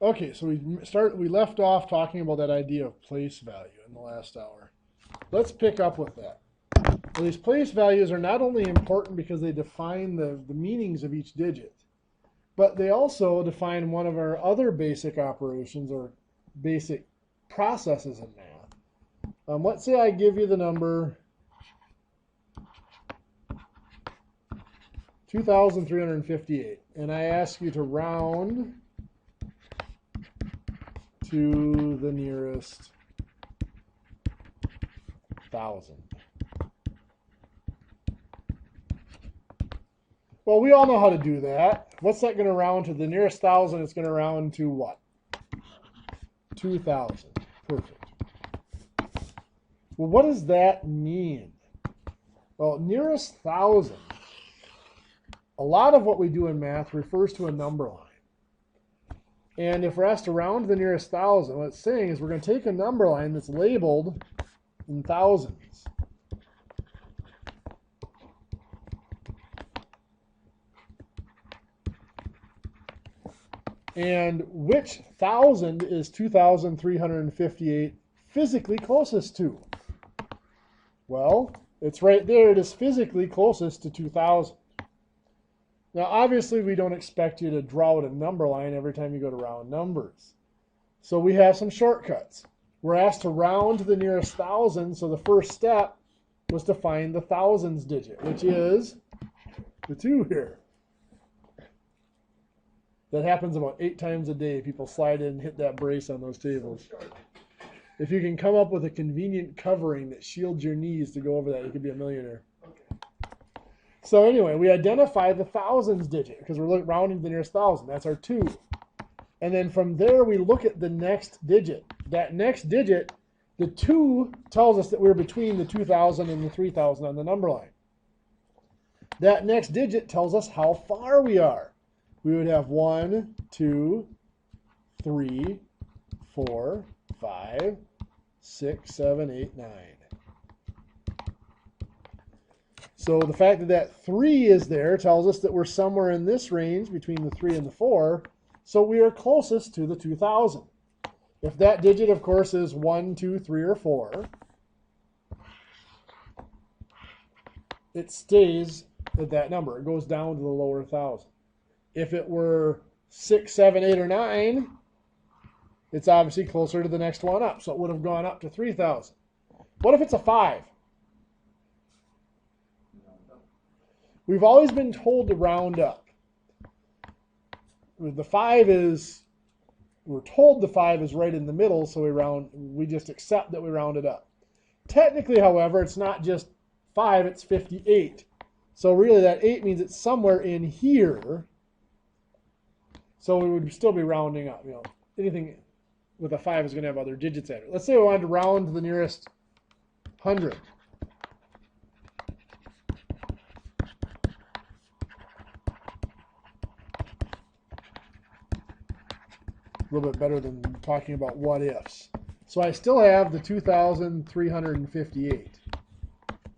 Okay, so we left off talking about that idea of place value in the last hour. Let's pick up with that. Well, these place values are not only important because they define the meanings of each digit, but they also define one of our other basic operations or basic processes in math. Let's say I give you the number 2,358, and I ask you to round to the nearest thousand. Well, we all know how to do that. What's that going to round to? The nearest thousand, it's going to round to what? 2,000. Perfect. Well, what does that mean? Well, nearest thousand, a lot of what we do in math refers to a number line. And if we're asked to round to the nearest thousand, what it's saying is we're going to take a number line that's labeled in thousands. And which thousand is 2,358 physically closest to? Well, it's right there. It is physically closest to 2,000. Now, obviously, we don't expect you to draw out a number line every time you go to round numbers. So we have some shortcuts. We're asked to round to the nearest thousand, so the first step was to find the thousands digit, which is the 2 here. That happens about 8 times a day. People slide in and hit that brace on those tables. If you can come up with a convenient covering that shields your knees to go over that, you could be a millionaire. So anyway, we identify the thousands digit because we're rounding to the nearest thousand. That's our 2. And then from there, we look at the next digit. That next digit, the 2 tells us that we're between the 2,000 and the 3,000 on the number line. That next digit tells us how far we are. We would have 1, 2, 3, 4, 5, 6, 7, 8, 9. So the fact that that 3 is there tells us that we're somewhere in this range between the 3 and the 4. So we are closest to the 2,000. If that digit, of course, is 1, 2, 3, or 4, it stays at that number. It goes down to the lower 1,000. If it were 6, 7, 8, or 9, it's obviously closer to the next one up. So it would have gone up to 3,000. What if it's a 5? We've always been told to round up. The 5 is, we're told the 5 is right in the middle, so we just accept that we round it up. Technically, however, it's not just 5, it's 58. So really that 8 means it's somewhere in here. So we would still be rounding up. Anything with a 5 is going to have other digits at it. Let's say we wanted to round to the nearest 100. A little bit better than talking about what ifs. So I still have the 2,358.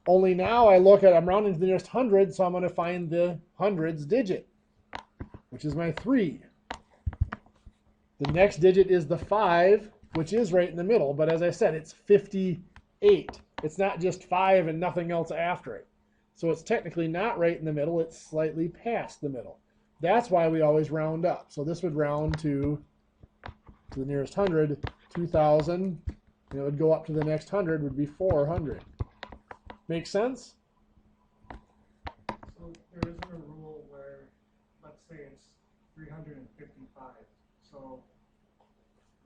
Only now I'm rounding to the nearest 100, so I'm going to find the hundreds digit, which is my 3. The next digit is the 5, which is right in the middle, but as I said, it's 58. It's not just 5 and nothing else after it. So it's technically not right in the middle, it's slightly past the middle. That's why we always round up. So this would round to the nearest 100, 2,000, and it would go up to the next 100 would be 400. Make sense? So there isn't a rule where, let's say it's 355. So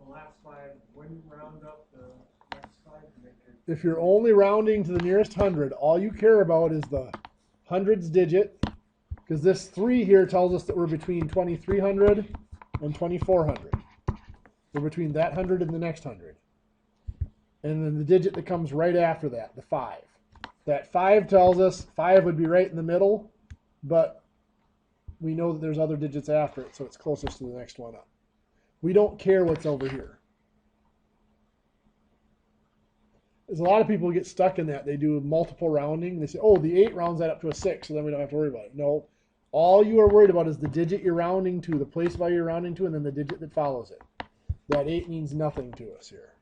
the last 5 wouldn't round up the next 5 to make it. If you're only rounding to the nearest 100, all you care about is the hundreds digit, because this 3 here tells us that we're between 2,300 and 2,400. We're between that 100 and the next 100. And then the digit that comes right after that, the 5. That 5 tells us 5 would be right in the middle, but we know that there's other digits after it, so it's closest to the next one up. We don't care what's over here. There's a lot of people who get stuck in that. They do multiple rounding. They say, oh, the 8 rounds that up to a 6, so then we don't have to worry about it. No, All you are worried about is the digit you're rounding to, the place value you're rounding to, and then the digit that follows it. That 8 means nothing to us here.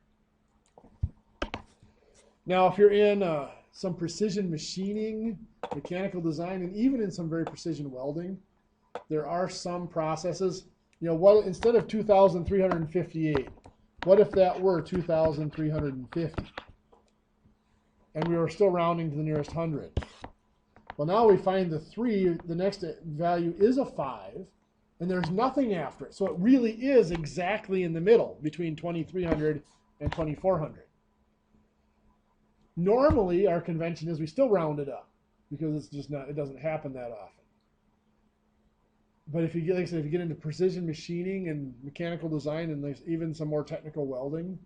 Now, if you're in some precision machining, mechanical design, and even in some very precision welding, there are some processes. You know, what instead of 2,358, what if that were 2,350? And we were still rounding to the nearest hundred. Well, now we find the 3, the next value is a 5, and there's nothing after it. So it really is exactly in the middle between 2,300 and 2,400. Normally, our convention is we still round it up because it's just not, it doesn't happen that often. But if you get, like I said, if you get into precision machining and mechanical design and there's even some more technical welding,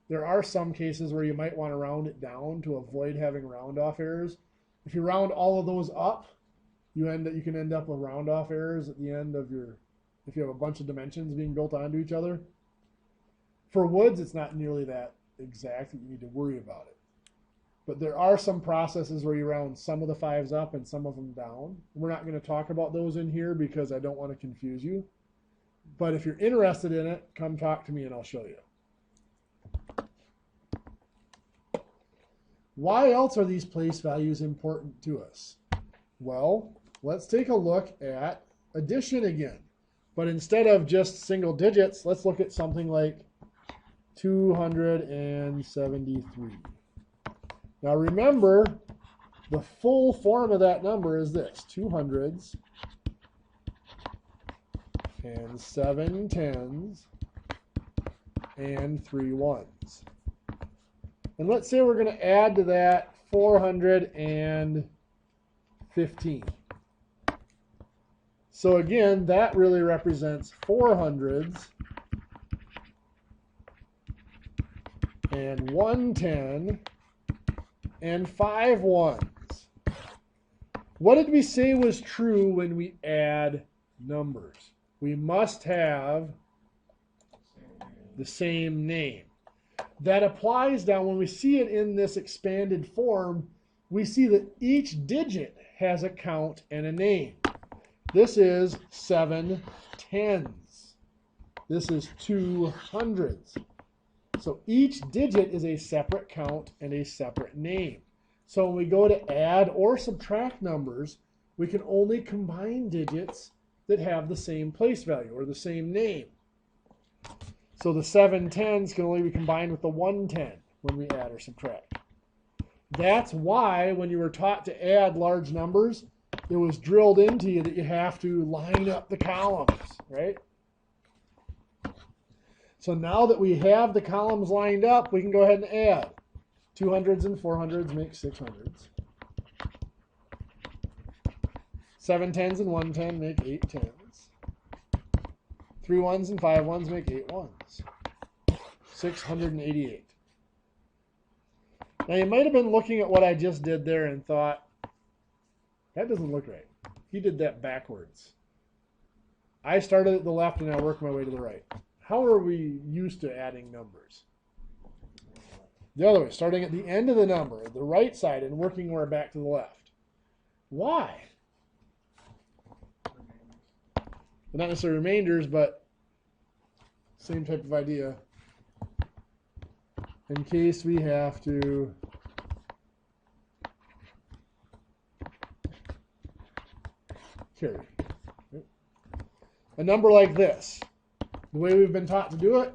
there are some cases where you might want to round it down to avoid having round-off errors. If you round all of those up, you can end up with round-off errors at the end of your, if you have a bunch of dimensions being built onto each other. For woods, it's not nearly that exact that you need to worry about it. But there are some processes where you round some of the 5s up and some of them down. We're not going to talk about those in here because I don't want to confuse you. But if you're interested in it, come talk to me and I'll show you. Why else are these place values important to us? Well, let's take a look at addition again. But instead of just single digits, let's look at something like 273. Now remember, the full form of that number is this: 200s and 7 10s and 3 1s. And let's say we're going to add to that 415. So again, that really represents 400s and 110 and 5 1s. What did we say was true when we add numbers? We must have the same name. That applies down when we see it in this expanded form. We see that each digit has a count and a name. This is 7 10s. This is 200s. So each digit is a separate count and a separate name. So when we go to add or subtract numbers, we can only combine digits that have the same place value or the same name. So the 7 10s can only be combined with the 110 when we add or subtract. That's why when you were taught to add large numbers, it was drilled into you that you have to line up the columns, right? So now that we have the columns lined up, we can go ahead and add. 200s and 400s make 600s. 7 10s and 110 make 8 10s. 3 1s and 5 1s make 8 1s. 688. Now you might have been looking at what I just did there and thought, that doesn't look right. He did that backwards. I started at the left and I worked my way to the right. How are we used to adding numbers? The other way, starting at the end of the number, the right side, and working our way back to the left. Why? Not necessarily remainders, but same type of idea. In case we have to carry. A number like this, the way we've been taught to do it,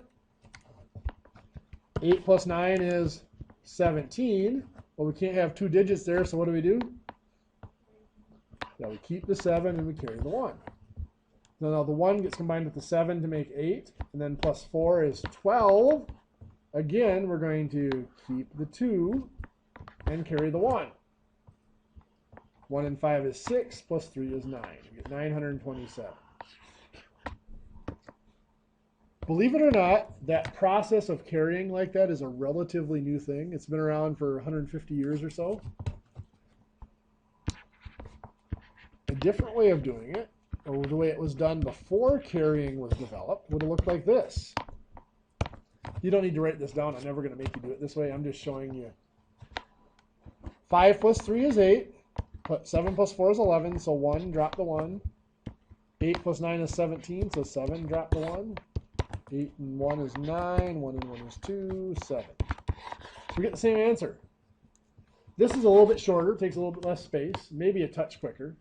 8 plus 9 is 17. Well, we can't have two digits there, so what do? Yeah, we keep the 7 and we carry the 1. Now the 1 gets combined with the 7 to make 8, and then plus 4 is 12. Again, we're going to keep the 2 and carry the 1. 1 and 5 is 6, plus 3 is 9. We get 927. Believe it or not, that process of carrying like that is a relatively new thing. It's been around for 150 years or so. A different way of doing it, or the way it was done before carrying was developed, would have looked like this. You don't need to write this down. I'm never going to make you do it this way. I'm just showing you. 5 plus 3 is 8. 7 plus 4 is 11. So 1, drop the 1. 8 plus 9 is 17, so 7 drop to 1. 8 and 1 is 9, 1 and 1 is 2, 7. We get the same answer. This is a little bit shorter, takes a little bit less space, maybe a touch quicker.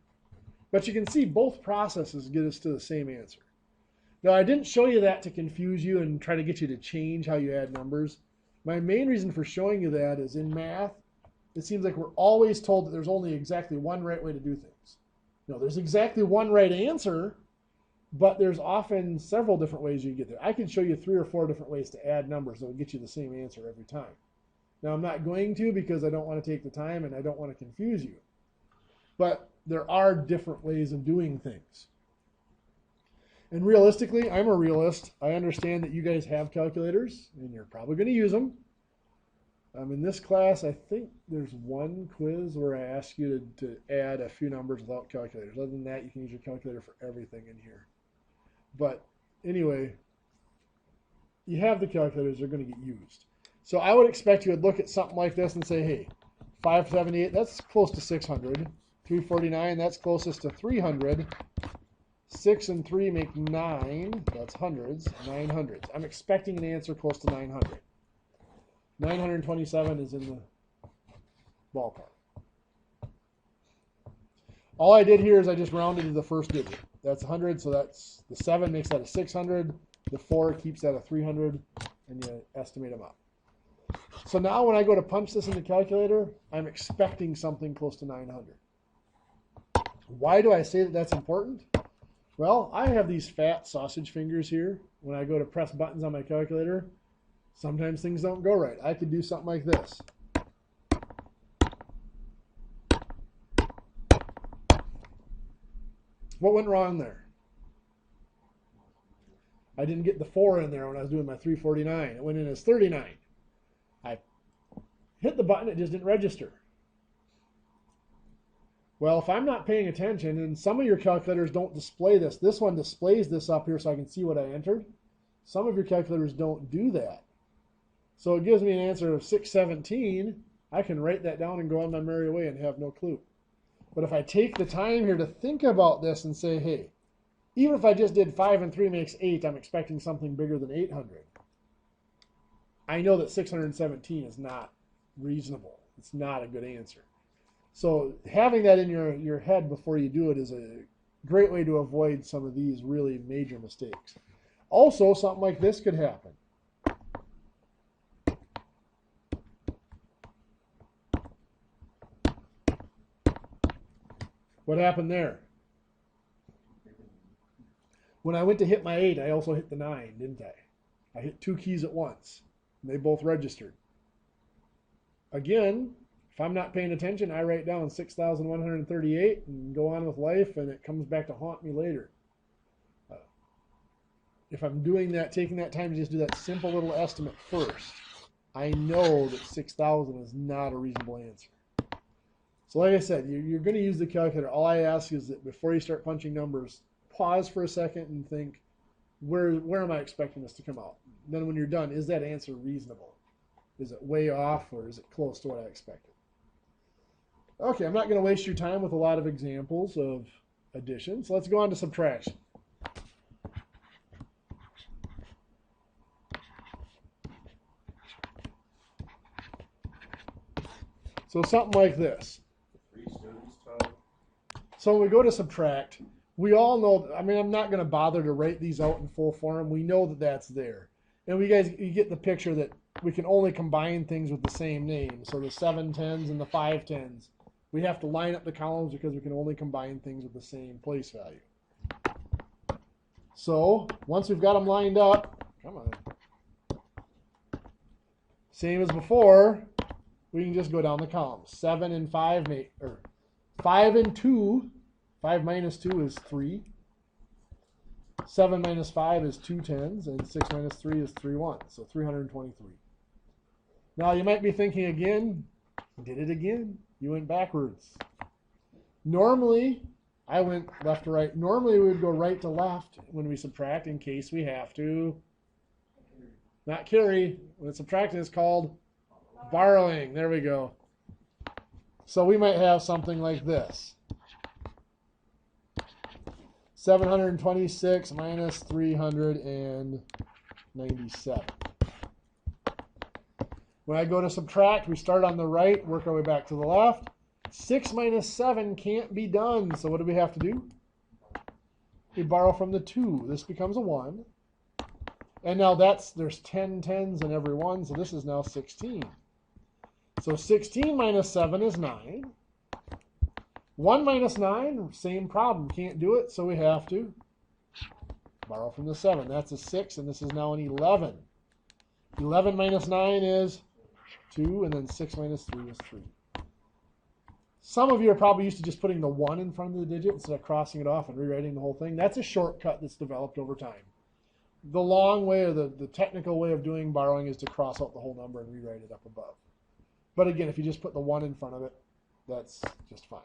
But you can see both processes get us to the same answer. Now, I didn't show you that to confuse you and try to get you to change how you add numbers. My main reason for showing you that is in math, it seems like we're always told that there's only exactly one right way to do things. No, there's exactly one right answer, but there's often several different ways you can get there. I can show you 3 or 4 different ways to add numbers that will get you the same answer every time. Now, I'm not going to because I don't want to take the time and I don't want to confuse you. But there are different ways of doing things. And realistically, I'm a realist. I understand that you guys have calculators and you're probably going to use them. In this class, I think there's one quiz where I ask you to add a few numbers without calculators. Other than that, you can use your calculator for everything in here. But anyway, you have the calculators, they're going to get used. So I would expect you would look at something like this and say, hey, 578, that's close to 600. 349, that's closest to 300. 6 and 3 make 9, that's hundreds, 9 hundreds. I'm expecting an answer close to 900. 927 is in the ballpark. All I did here is I just rounded to the first digit. That's 100, so that's the 7 makes that a 600. The 4 keeps that a 300, and you estimate them up. So now when I go to punch this in the calculator, I'm expecting something close to 900. Why do I say that that's important? Well, I have these fat sausage fingers here. When I go to press buttons on my calculator, sometimes things don't go right. I could do something like this. What went wrong there? I didn't get the 4 in there when I was doing my 349. It went in as 39. I hit the button, it just didn't register. Well, if I'm not paying attention, and some of your calculators don't display this. This one displays this up here so I can see what I entered. Some of your calculators don't do that. So it gives me an answer of 617. I can write that down and go on my merry way and have no clue. But if I take the time here to think about this and say, hey, even if I just did 5 and 3 makes 8, I'm expecting something bigger than 800. I know that 617 is not reasonable. It's not a good answer. So having that in your head before you do it is a great way to avoid some of these really major mistakes. Also, something like this could happen. What happened there? When I went to hit my 8, I also hit the 9, didn't I? I hit 2 keys at once, and they both registered. Again, if I'm not paying attention, I write down 6,138 and go on with life, and it comes back to haunt me later. If I'm doing that, taking that time to just do that simple little estimate first, I know that 6,000 is not a reasonable answer. So like I said, you're going to use the calculator. All I ask is that before you start punching numbers, pause for a second and think, where am I expecting this to come out? Then when you're done, is that answer reasonable? Is it way off, or is it close to what I expected? Okay, I'm not going to waste your time with a lot of examples of addition, so let's go on to subtraction. So something like this. So when we go to subtract, we all know, I mean, I'm not going to bother to write these out in full form. We know that that's there. And you get the picture that we can only combine things with the same name. So the 7 tens and the 5 tens. We have to line up the columns because we can only combine things with the same place value. So once we've got them lined up, come on. Same as before, we can just go down the columns. 7 and 5 make, or 5 and 2, 5 minus 2 is 3. 7 minus 5 is 2 tens, and 6 minus 3 is 3 ones, so 323. Now you might be thinking again, did it again? You went backwards. Normally, I went left to right. Normally we would go right to left when we subtract in case we have to. Not carry. When it's subtracting, it's called borrowing. There we go. So we might have something like this. 726 minus 397. When I go to subtract, we start on the right, work our way back to the left. 6 minus 7 can't be done, so what do we have to do? We borrow from the 2. This becomes a 1. And now there's 10 tens in every one, so this is now 16. So 16 minus 7 is 9. 1 minus 9, same problem, can't do it, so we have to borrow from the 7. That's a 6, and this is now an 11. 11 minus 9 is 2, and then 6 minus 3 is 3. Some of you are probably used to just putting the 1 in front of the digit instead of crossing it off and rewriting the whole thing. That's a shortcut that's developed over time. The long way, or the technical way of doing borrowing, is to cross out the whole number and rewrite it up above. But again, if you just put the 1 in front of it, that's just fine.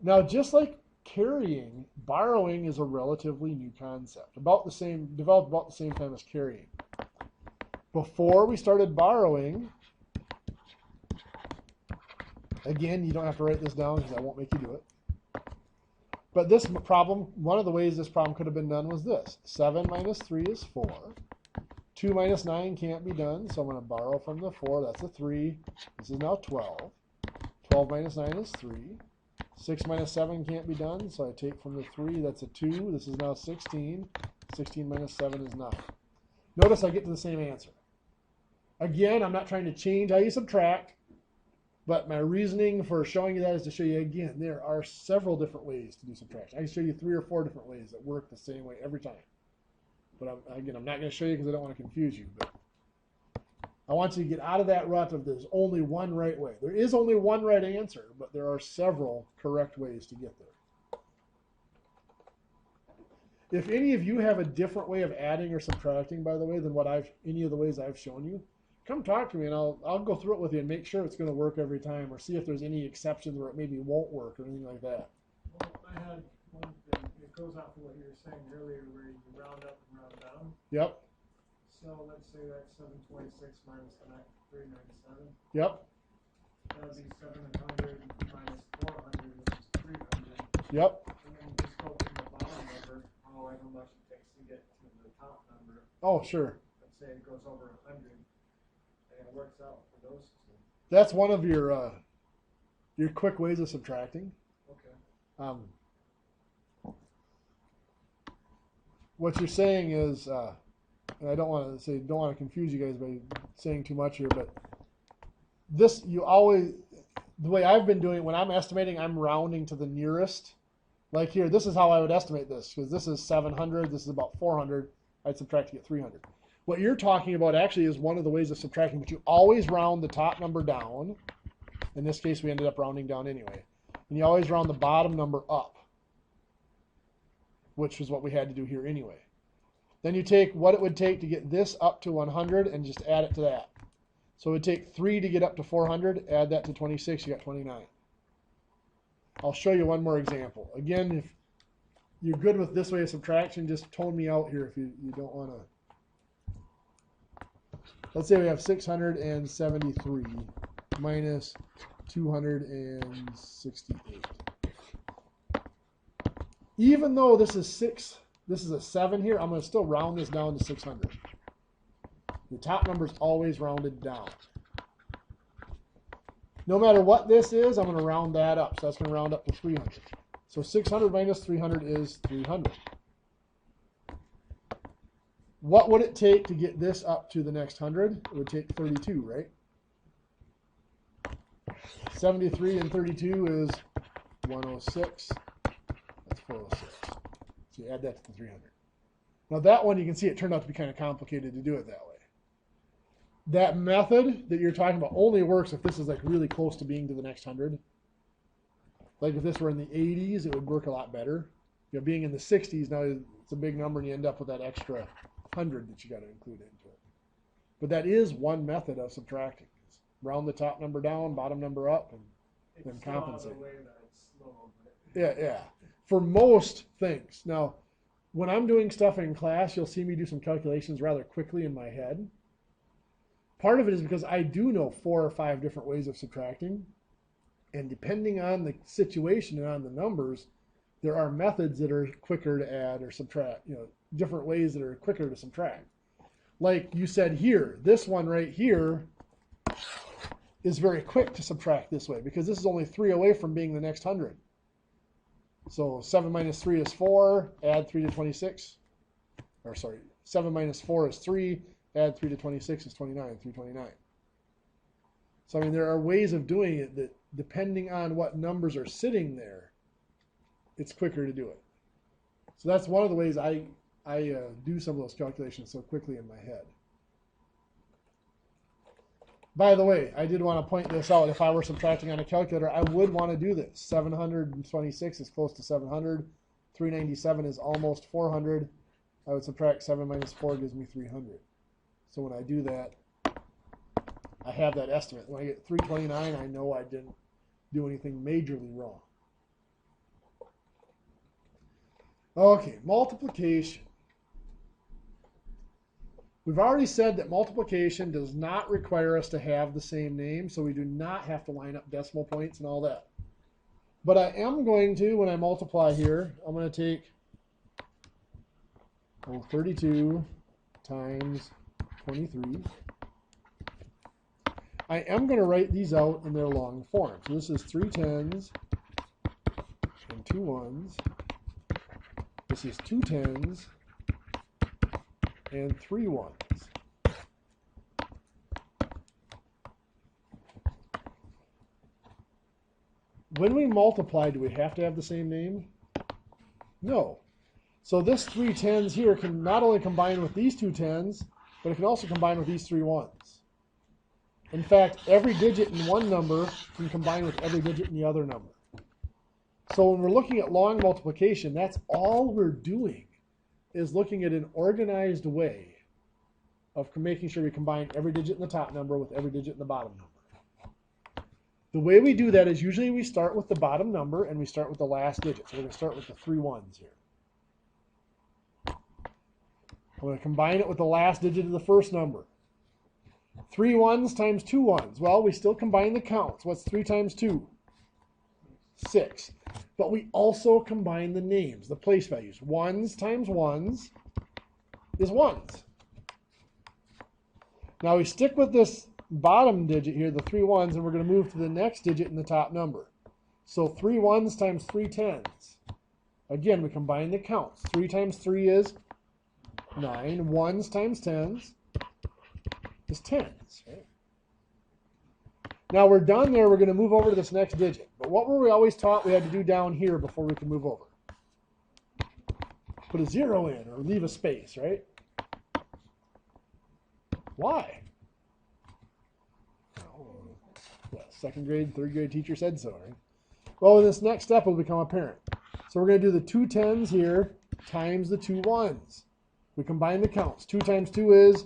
Now, just like carrying, borrowing is a relatively new concept. Developed about the same time as carrying. Before we started borrowing, again, you don't have to write this down because I won't make you do it. But this problem, one of the ways this problem could have been done was this. 7 minus 3 is 4. 2 minus 9 can't be done, so I'm going to borrow from the 4. That's a 3. This is now 12. 12 minus 9 is 3. 6 minus 7 can't be done, so I take from the 3. That's a 2. This is now 16. 16 minus 7 is 9. Notice I get to the same answer. Again, I'm not trying to change how you subtract, but my reasoning for showing you that is to show you, again, there are several different ways to do subtraction. I can show you 3 or 4 different ways that work the same way every time. But again, I'm not going to show you because I don't want to confuse you. But I want you to get out of that rut of there's only one right way. There is only one right answer, but there are several correct ways to get there. If any of you have a different way of adding or subtracting, by the way, than any of the ways I've shown you, come talk to me and I'll go through it with you and make sure it's going to work every time, or see if there's any exceptions where it maybe won't work or anything like that. Well, I had one thing. It goes off of what you were saying earlier, where you round up and round down. Yep. So let's say that's 726 minus 397. Yep. That would be 700 minus 400, which is 300. Yep. And then just go from the bottom number, however much it takes to get to the top number. Oh, sure. Let's say it goes over 100, and it works out for those two. That's one of your quick ways of subtracting. Okay. What you're saying is, and I don't want to confuse you guys by saying too much here, but this, the way I've been doing it, when I'm estimating, I'm rounding to the nearest. Like here, this is how I would estimate this, because this is 700, this is about 400. I'd subtract to get 300. What you're talking about actually is one of the ways of subtracting, but you always round the top number down. In this case, we ended up rounding down anyway. And you always round the bottom number up, which is what we had to do here anyway. Then you take what it would take to get this up to 100 and just add it to that. So it would take 3 to get up to 400, add that to 26, you got 29. I'll show you one more example. Again, if you're good with this way of subtraction, just tone me out here if you don't want to. Let's say we have 673 minus 268. Even though this is a 7 here, I'm going to still round this down to 600. The top number is always rounded down. No matter what this is, I'm going to round that up. So that's going to round up to 300. So 600 minus 300 is 300. What would it take to get this up to the next 100? It would take 32, right? 73 and 32 is 106. That's 406. So you add that to the 300. Now that one, you can see it turned out to be kind of complicated to do it that way. That method that you're talking about only works if this is like really close to being to the next 100. Like if this were in the 80s, it would work a lot better. You know, being in the 60s, now it's a big number and you end up with that extra 100 that you got to include into it. But that is one method of subtracting. Round the top number down, bottom number up, and then compensate. Yeah. For most things. Now, when I'm doing stuff in class, you'll see me do some calculations rather quickly in my head. Part of it is because I do know 4 or 5 different ways of subtracting. And depending on the situation and on the numbers, there are methods that are quicker to add or subtract, different ways that are quicker to subtract. Like you said here, this one right here is very quick to subtract this way because this is only 3 away from being the next 100. So 7 minus 3 is 4, add 3 to 26. Or sorry, 7 minus 4 is 3, add 3 to 26 is 29, 329. So I mean, there are ways of doing it that depending on what numbers are sitting there, it's quicker to do it. So that's one of the ways I do some of those calculations so quickly in my head. By the way, I did want to point this out. If I were subtracting on a calculator, I would want to do this. 726 is close to 700. 397 is almost 400. I would subtract 7 minus 4 gives me 300. So when I do that, I have that estimate. When I get 329, I know I didn't do anything majorly wrong. Okay, multiplication. We've already said that multiplication does not require us to have the same name, so we do not have to line up decimal points and all that. But I am going to, when I multiply here, I'm going to take 32 times 23. I am going to write these out in their long form. So this is 3 tens and 2 ones. This is 2 tens and 3 ones. When we multiply, do we have to have the same name? No. So this 3 tens here can not only combine with these 2 tens, but it can also combine with these 3 ones. In fact, every digit in one number can combine with every digit in the other number. So when we're looking at long multiplication, that's all we're doing, is looking at an organized way of making sure we combine every digit in the top number with every digit in the bottom number. The way we do that is usually we start with the bottom number and we start with the last digit. So we're going to start with the 3 ones here. I'm going to combine it with the last digit of the first number. 3 ones times 2 ones. Well, we still combine the counts. What's 3 times 2? 6. But we also combine the names, the place values. Ones times ones is ones. Now we stick with this bottom digit here, the 3 ones, and we're going to move to the next digit in the top number. So 3 ones times 3 tens. Again, we combine the counts. 3 times 3 is 9. Ones times tens is tens. Right? Now we're done there. We're going to move over to this next digit. But what were we always taught we had to do down here before we can move over? Put a 0 in or leave a space, right? Why? Well, second grade, third grade teacher said so, right? Well, in this next step will become apparent. So we're going to do the 2 tens here times the 2 ones. We combine the counts. 2 times 2 is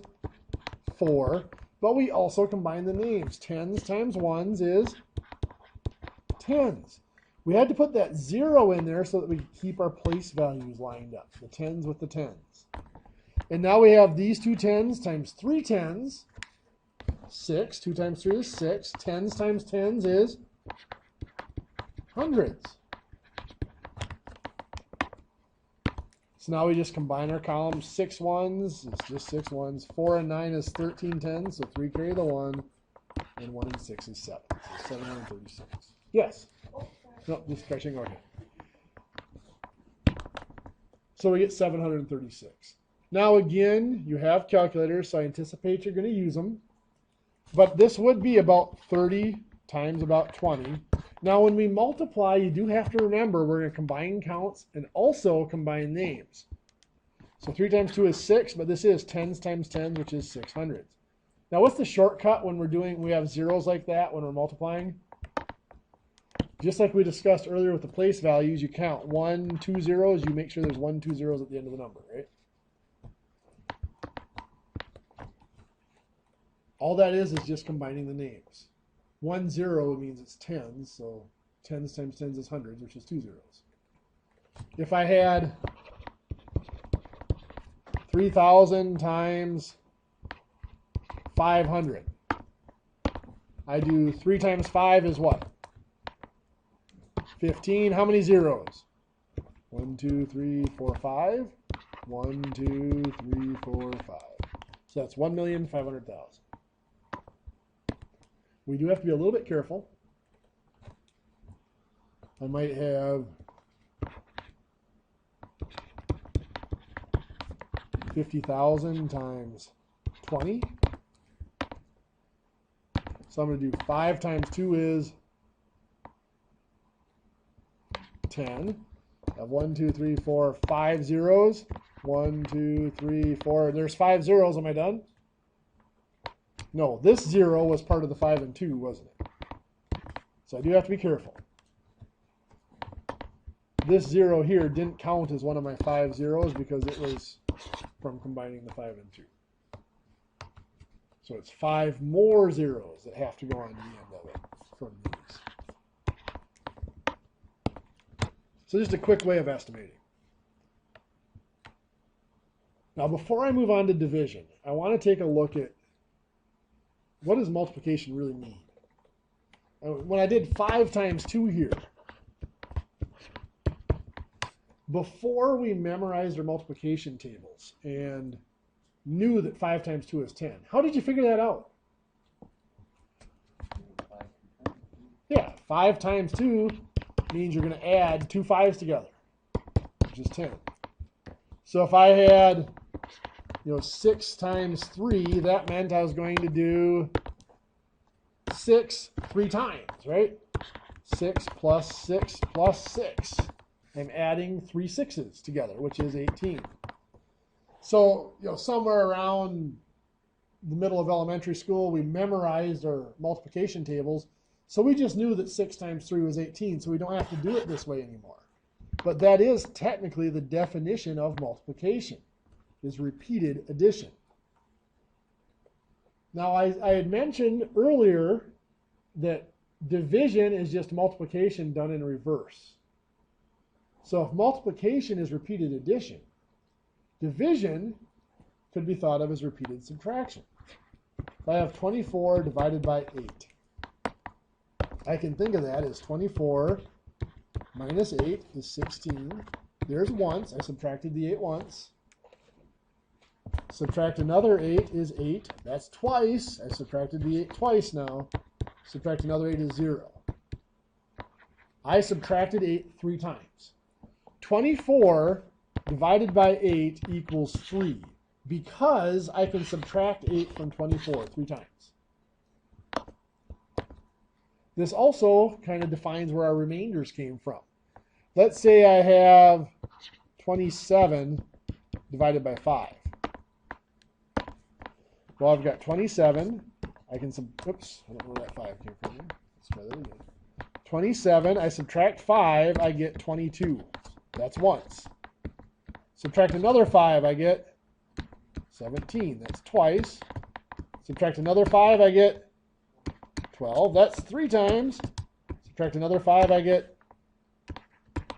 4. But we also combine the names. Tens times ones is tens. We had to put that 0 in there so that we keep our place values lined up. The tens with the tens. And now we have these 2 tens times 3 tens. 6. 2 times 3 is 6. Tens times tens is hundreds. So now we just combine our columns. 6 ones, it's just 6 ones. 4 and 9 is 13 tens, so 3 carry the 1. And 1 and 6 is 7. So 736. Yes? No, just stretching. Okay. So we get 736. Now again, you have calculators, so I anticipate you're going to use them. But this would be about 30 times about 20. Now when we multiply, you do have to remember we're going to combine counts and also combine names. So 3 times 2 is 6, but this is tens times 10, which is 600s. Now what's the shortcut when we have zeros like that when we're multiplying? Just like we discussed earlier with the place values, you count 1, 2 zeros, you make sure there's 1, 2 zeros at the end of the number, right? All that is just combining the names. 1 0 means it's tens, so tens times tens is hundreds, which is 2 zeros. If I had 3,000 times 500, I do 3 times 5 is what? 15. How many zeros? 1, 2, 3, 4, 5. 1, 2, 3, 4, 5. So that's 1,500,000. We do have to be a little bit careful. I might have 50,000 times 20. So I'm going to do 5 times 2 is 10. I have 1, 2, 3, 4, 5 zeros. 1, 2, 3, 4. There's 5 zeros. Am I done? No, this 0 was part of the 5 and 2, wasn't it? So I do have to be careful. This 0 here didn't count as one of my 5 zeros because it was from combining the 5 and 2. So it's 5 more zeros that have to go on the end of it from these. So just a quick way of estimating. Now before I move on to division, I want to take a look at what does multiplication really mean? When I did 5 times 2 here, before we memorized our multiplication tables and knew that 5 times 2 is 10, how did you figure that out? Yeah, 5 times 2 means you're going to add 2 5s together, which is 10. So if I had 6 times 3, that meant I was going to do 6 3 times, right? 6 plus 6 plus 6. I'm adding 3 6s together, which is 18. So, somewhere around the middle of elementary school, we memorized our multiplication tables. So we just knew that 6 times 3 was 18, so we don't have to do it this way anymore. But that is technically the definition of multiplication, is repeated addition. Now, I had mentioned earlier that division is just multiplication done in reverse. So if multiplication is repeated addition, division could be thought of as repeated subtraction. If I have 24 divided by 8, I can think of that as 24 minus 8 is 16. There's once. I subtracted the 8 once. Subtract another 8 is 8. That's twice. I subtracted the 8 twice now. Subtract another 8 is 0. I subtracted 8 3 times. 24 divided by 8 equals 3 because I can subtract 8 from 24 3 times. This also kind of defines where our remainders came from. Let's say I have 27 divided by 5. Well, I've got 27. I can oops, I don't know where that 5 came from. Let's try that again. 27, I subtract 5, I get 22. That's once. Subtract another 5, I get 17. That's twice. Subtract another 5, I get 12. That's 3 times. Subtract another 5, I get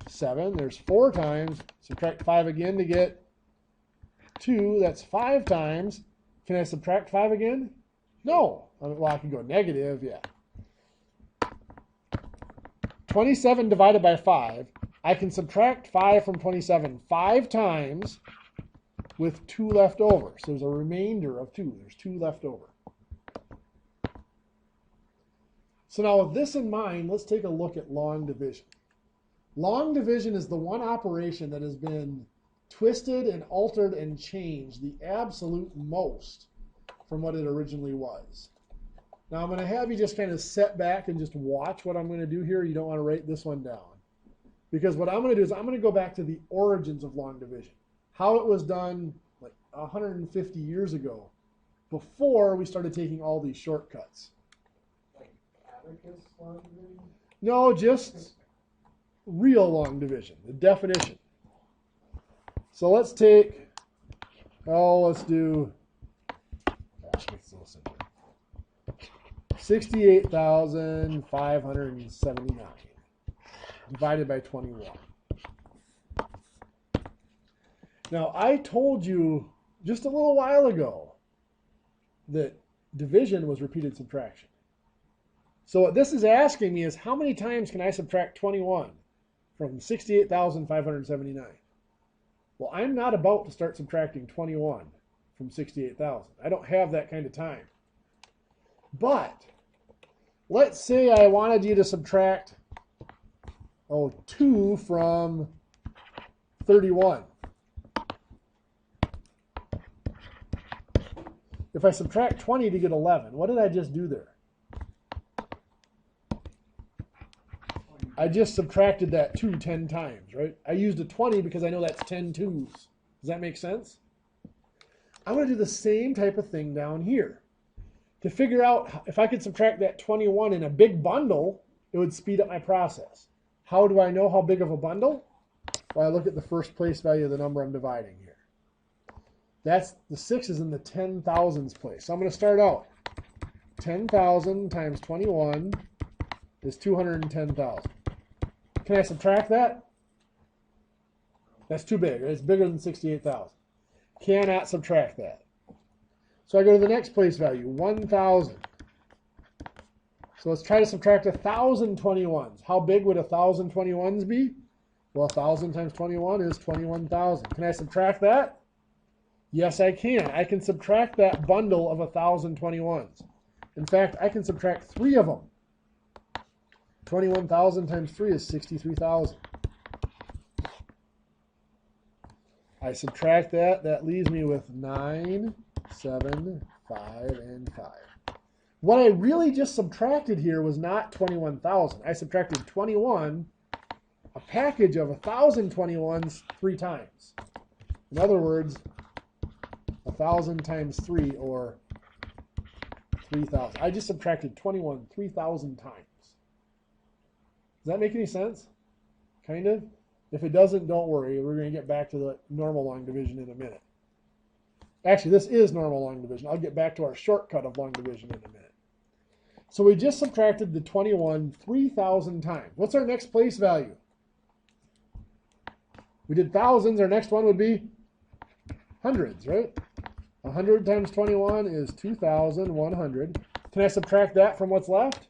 7. There's 4 times. Subtract 5 again to get 2. That's 5 times. Can I subtract 5 again? No. Well, I can go negative, yeah. 27 divided by 5. I can subtract 5 from 27 5 times with 2 left over. So there's a remainder of 2. There's 2 left over. So now with this in mind, let's take a look at long division. Long division is the one operation that has been twisted and altered and changed the absolute most from what it originally was. Now I'm going to have you just kind of sit back and just watch what I'm going to do here. You don't want to write this one down. Because what I'm going to do is I'm going to go back to the origins of long division. How it was done like 150 years ago before we started taking all these shortcuts. Like abacus long division? No, just real long division, the definition. So let's take, let's do, gosh, make this a little simpler. 68,579 divided by 21. Now, I told you just a little while ago that division was repeated subtraction. So what this is asking me is how many times can I subtract 21 from 68,579. Well, I'm not about to start subtracting 21 from 68,000. I don't have that kind of time. But let's say I wanted you to subtract 2 from 31. If I subtract 20 to get 11, what did I just do there? I just subtracted that 2 10 times, right? I used a 20 because I know that's 10 2s. Does that make sense? I'm going to do the same type of thing down here. To figure out if I could subtract that 21 in a big bundle, it would speed up my process. How do I know how big of a bundle? Well, I look at the first place value of the number I'm dividing here. That's the 6 is in the 10,000s place. So I'm going to start out. 10,000 times 21 is 210,000. Can I subtract that? That's too big. It's bigger than 68,000. Cannot subtract that. So I go to the next place value, 1,000. So let's try to subtract 1,021s. How big would 1,021s be? Well, 1,000 times 21 is 21,000. Can I subtract that? Yes, I can. I can subtract that bundle of 1,021s. In fact, I can subtract 3 of them. 21,000 times 3 is 63,000. I subtract that. That leaves me with 9, 7, 5, and 5. What I really just subtracted here was not 21,000. I subtracted 21, a package of 1,021s 3 times. In other words, 1,000 times 3, or 3,000. I just subtracted 21 3,000 times. Does that make any sense? Kind of? If it doesn't, don't worry. We're going to get back to the normal long division in a minute. Actually, this is normal long division. I'll get back to our shortcut of long division in a minute. So we just subtracted the 21 3,000 times. What's our next place value? We did thousands. Our next one would be hundreds, right? 100 times 21 is 2,100. Can I subtract that from what's left?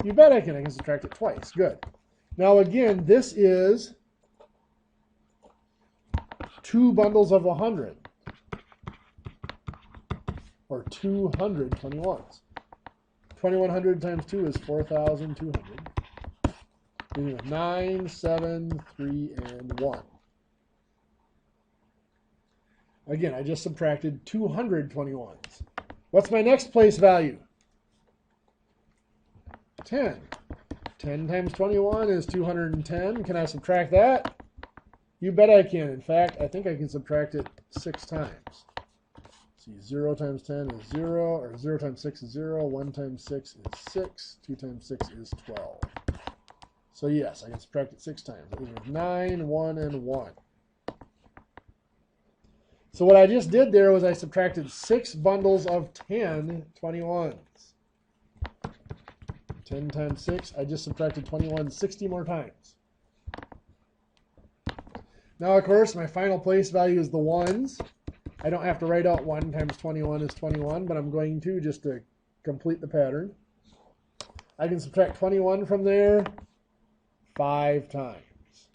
You bet I can. I can subtract it twice. Good. Now again, this is 2 bundles of 100, or 221s. 2,100 times 2 is 4,200. 9, 7, 3, and 1. Again, I just subtracted 221s. What's my next place value? 10. 10 times 21 is 210. Can I subtract that? You bet I can. In fact, I think I can subtract it 6 times. See, 0 times 10 is 0, or 0 times 6 is 0, 1 times 6 is 6, 2 times 6 is 12. So yes, I can subtract it 6 times. It was 9, 1, and 1. So what I just did there was I subtracted 6 bundles of 10 21s. 10 times 6, I just subtracted 21 60 more times. Now, of course, my final place value is the ones. I don't have to write out 1 times 21 is 21, but I'm going to just to complete the pattern. I can subtract 21 from there 5 times.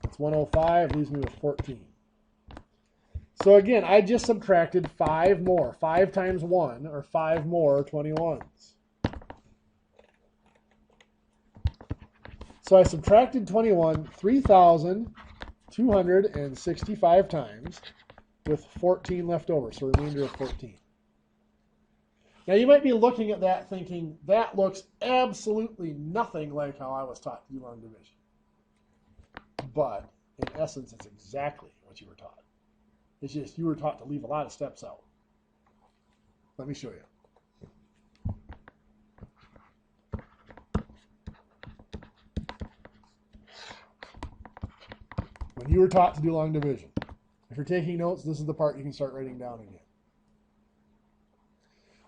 That's 105, leaves me with 14. So again, I just subtracted 5 more. 5 times 1, or 5 more 21s. So I subtracted 21 3,265 times with 14 left over, so a remainder of 14. Now you might be looking at that thinking, that looks absolutely nothing like how I was taught to do long division. But in essence, it's exactly what you were taught. It's just you were taught to leave a lot of steps out. Let me show you. When you were taught to do long division, if you're taking notes, this is the part you can start writing down again.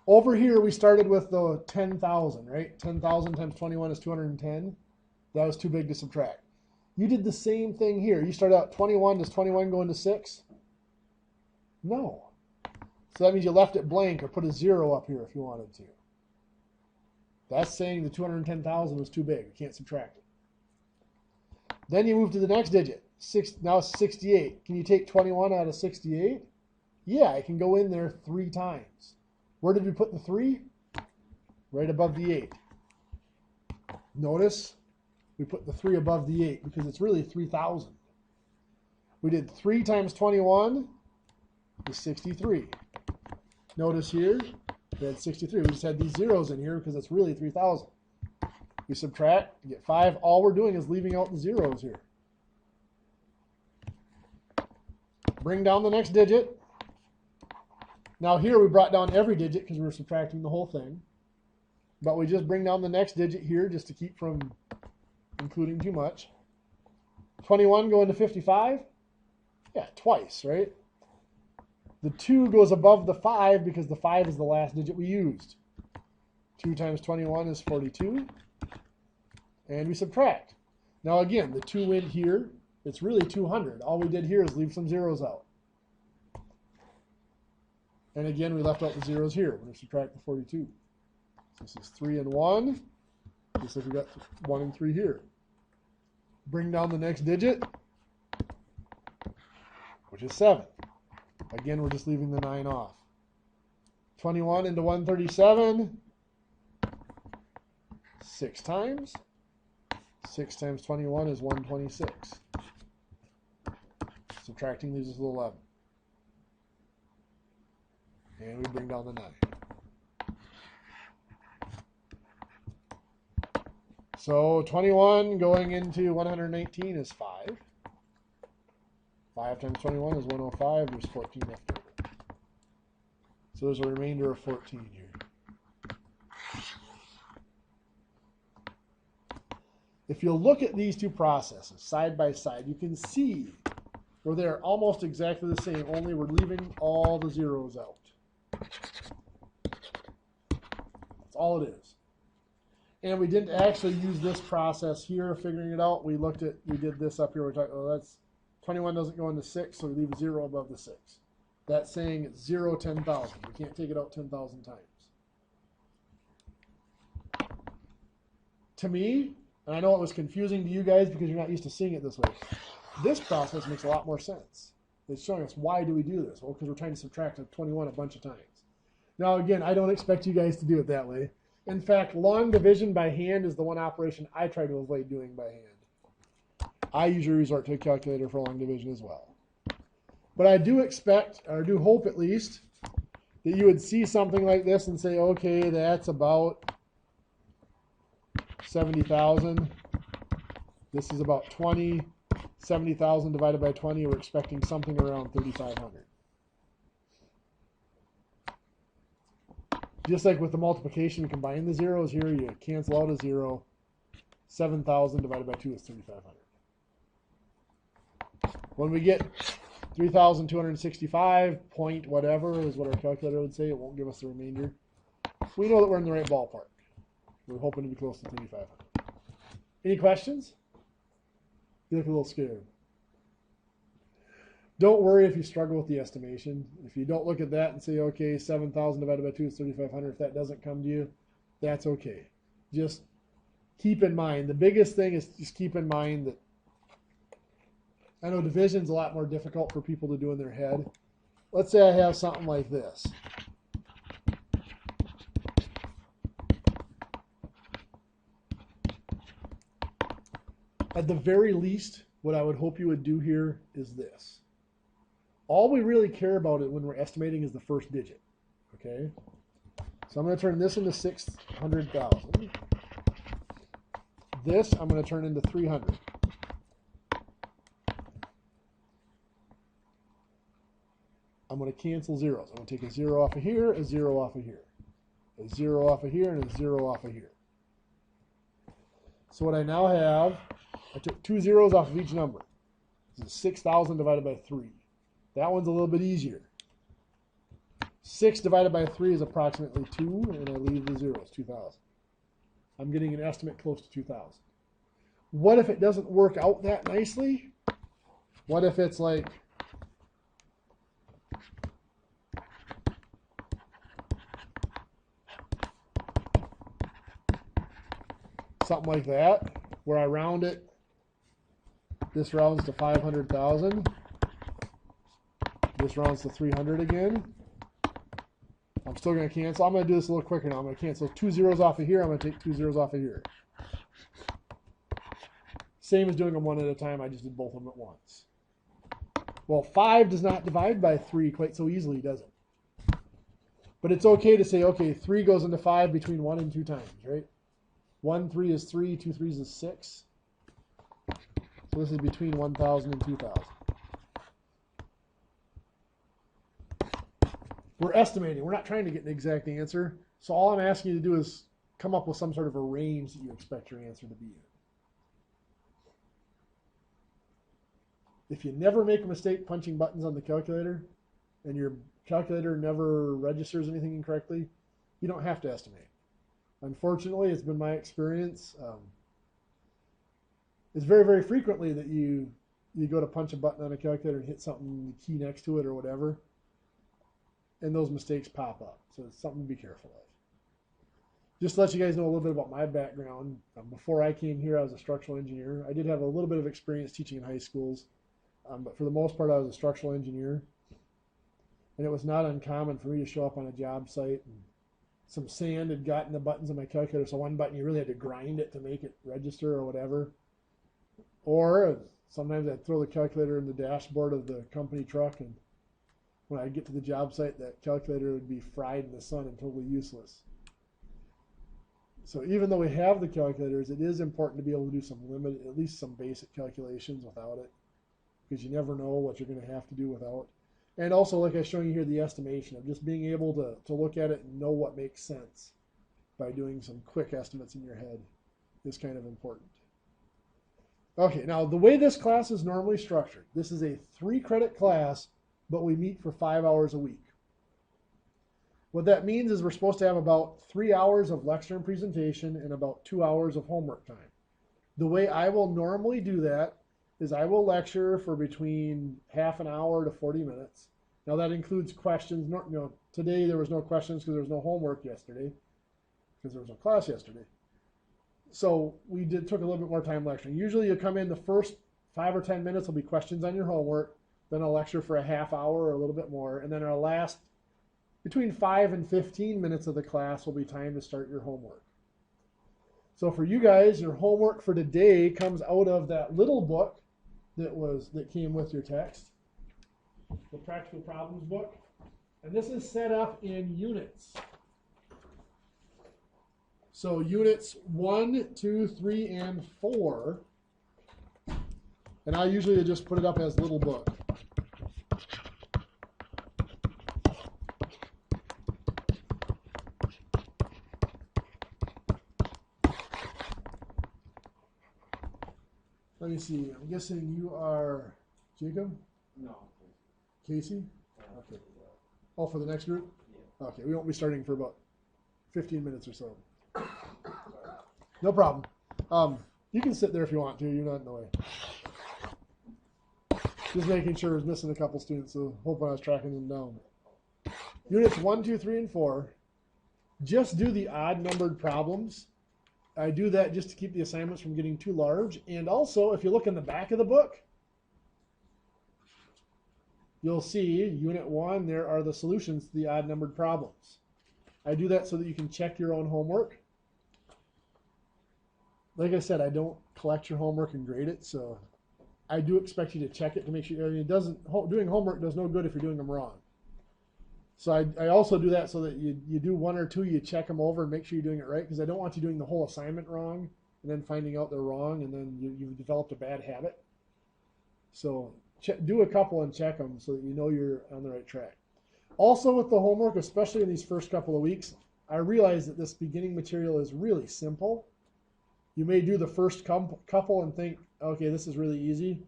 Over here, we started with the 10,000, right? 10,000 times 21 is 210. That was too big to subtract. You did the same thing here. You start out 21. Does 21 go into 6? No. So that means you left it blank or put a 0 up here if you wanted to. That's saying the 210,000 was too big. We can't subtract it. Then you move to the next digit. Now it's 68. Can you take 21 out of 68? Yeah, I can go in there 3 times. Where did we put the 3? Right above the 8. Notice we put the 3 above the 8 because it's really 3,000. We did 3 times 21 is 63. Notice here, we had 63. We just had these zeros in here because it's really 3,000. We subtract to get 5. All we're doing is leaving out the zeros here. Bring down the next digit. Now here we brought down every digit because we were subtracting the whole thing. But we just bring down the next digit here just to keep from including too much. 21 going to 55? Yeah, twice, right? The 2 goes above the 5 because the 5 is the last digit we used. 2 times 21 is 42. And we subtract. Now again, the 2 went here. It's really 200. All we did here is leave some zeros out. And again, we left out the zeros here. We're going to subtract the 42. So this is 3 and 1. Just like we got 1 and 3 here. Bring down the next digit, which is 7. Again, we're just leaving the 9 off. 21 into 137. 6 times. 6 times 21 is 126. Subtracting these is 11. And we bring down the 9. So 21 going into 119 is 5. 5 times 21 is 105. There's 14 left over. So there's a remainder of 14 here. If you look at these two processes side by side, you can see where they're almost exactly the same, only we're leaving all the zeros out. That's all it is. And we didn't actually use this process here, figuring it out. We did this up here. We're talking, oh, that's 21 doesn't go into 6, so we leave a 0 above the 6. That's saying it's 0, 10,000. We can't take it out 10,000 times. To me, and I know it was confusing to you guys because you're not used to seeing it this way, this process makes a lot more sense. It's showing us why do we do this? Well, because we're trying to subtract a 21 a bunch of times. Now, again, I don't expect you guys to do it that way. In fact, long division by hand is the one operation I try to avoid doing by hand. I usually resort to a calculator for long division as well. But I do expect, or do hope at least, that you would see something like this and say, okay, that's about 70,000. This is about 20. 70,000 divided by 20, we're expecting something around 3,500. Just like with the multiplication, we combine the zeros here, you cancel out a 0. 7,000 divided by 2 is 3,500. When we get 3,265 point whatever is what our calculator would say, it won't give us the remainder. We know that we're in the right ballpark. We're hoping to be close to 3,500. Any questions? You look a little scared. Don't worry if you struggle with the estimation. If you don't look at that and say, okay, 7,000 divided by 2 is 3,500, if that doesn't come to you, that's okay. Just keep in mind, the biggest thing is just keep in mind that I know division's a lot more difficult for people to do in their head. Let's say I have something like this. At the very least, what I would hope you would do here is this. All we really care about it when we're estimating is the first digit. Okay? So I'm going to turn this into 600,000. This I'm going to turn into 300. I'm going to cancel zeros. I'm going to take a 0 off of here, a 0 off of here, a 0 off of here, and a 0 off of here. So what I now have, I took 2 zeros off of each number. This is 6,000 divided by 3. That one's a little bit easier. 6 divided by 3 is approximately 2, and I leave the zeros, 2,000. I'm getting an estimate close to 2,000. What if it doesn't work out that nicely? What if it's like something like that, where I round it. This rounds to 500,000. This rounds to 300 again. I'm still going to cancel. I'm going to do this a little quicker now. I'm going to cancel 2 zeros off of here. I'm going to take 2 zeros off of here. Same as doing them one at a time. I just did both of them at once. Well, 5 does not divide by 3 quite so easily, does it? But it's okay to say, okay, 3 goes into 5 between 1 and 2 times, right? 1 3 is 3, 2 3s is 6. So this is between 1,000 and 2,000. We're estimating. We're not trying to get an exact answer. So all I'm asking you to do is come up with some sort of a range that you expect your answer to be in. If you never make a mistake punching buttons on the calculator and your calculator never registers anything incorrectly, you don't have to estimate. Unfortunately, it's been my experience. It's very, very frequently that you go to punch a button on a calculator and hit something, the key next to it or whatever, and those mistakes pop up. So it's something to be careful of. Just to let you guys know a little bit about my background. Before I came here, I was a structural engineer. I did have a little bit of experience teaching in high schools, but for the most part, I was a structural engineer. And it was not uncommon for me to show up on a job site and some sand had gotten the buttons on my calculator. So one button, you really had to grind it to make it register or whatever. Or sometimes I'd throw the calculator in the dashboard of the company truck, and when I'd get to the job site, that calculator would be fried in the sun and totally useless. So even though we have the calculators, it is important to be able to do some limited, at least some basic calculations without it, because you never know what you're going to have to do without. And also, like I was showing you here, the estimation of just being able to look at it and know what makes sense by doing some quick estimates in your head is kind of important. Okay, now the way this class is normally structured, this is a 3-credit class, but we meet for 5 hours a week. What that means is we're supposed to have about 3 hours of lecture and presentation and about 2 hours of homework time. The way I will normally do that is I will lecture for between half an hour to 40 minutes. Now that includes questions. Today there was no questions because there was no homework yesterday, because there was no class yesterday. So we took a little bit more time lecturing. Usually you come in, the first 5 or 10 minutes will be questions on your homework, then I'll lecture for a half hour or a little bit more, and then our last between 5 and 15 minutes of the class will be time to start your homework. So for you guys, your homework for today comes out of that little book that came with your text, the Practical Problems book. And this is set up in units. So units 1, 2, 3, and 4. And I usually just put it up as little book. Let me see. I'm guessing you are Jacob? No. Casey? Okay. Oh, for the next group? Yeah. Okay, we won't be starting for about 15 minutes or so. No problem. You can sit there if you want to. You're not in the way. Just making sure I was missing a couple students, so hoping I was tracking them down. Units 1, 2, 3, and 4. Just do the odd-numbered problems. I do that just to keep the assignments from getting too large. And also, if you look in the back of the book, you'll see Unit 1, there are the solutions to the odd-numbered problems. I do that so that you can check your own homework. Like I said, I don't collect your homework and grade it, so I do expect you to check it to make sure. I mean, doing homework does no good if you're doing them wrong. So I also do that so that you do 1 or 2, you check them over and make sure you're doing it right, because I don't want you doing the whole assignment wrong and then finding out they're wrong, and then you've developed a bad habit. So do a couple and check them so that you know you're on the right track. Also with the homework, especially in these first couple of weeks, I realize that this beginning material is really simple. You may do the first couple and think, okay, this is really easy.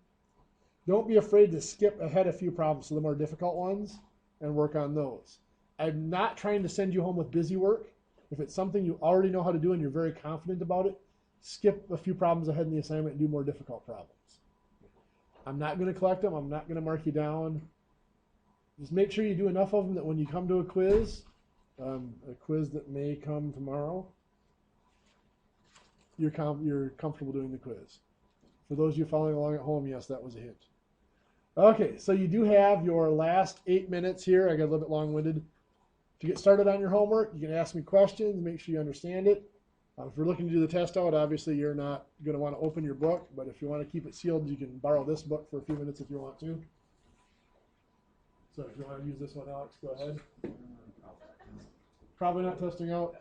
Don't be afraid to skip ahead a few problems to the more difficult ones and work on those. I'm not trying to send you home with busy work. If it's something you already know how to do and you're very confident about it, skip a few problems ahead in the assignment and do more difficult problems. I'm not going to collect them. I'm not going to mark you down. Just make sure you do enough of them that when you come to a quiz that may come tomorrow, you're comfortable doing the quiz. For those of you following along at home, yes, that was a hint. Okay, so you do have your last 8 minutes here. I got a little bit long-winded. To get started on your homework, you can ask me questions, make sure you understand it. If you're looking to do the test out, obviously you're not going to want to open your book, but if you want to keep it sealed, you can borrow this book for a few minutes if you want to. So if you want to use this one, Alex, go ahead. Probably not testing out.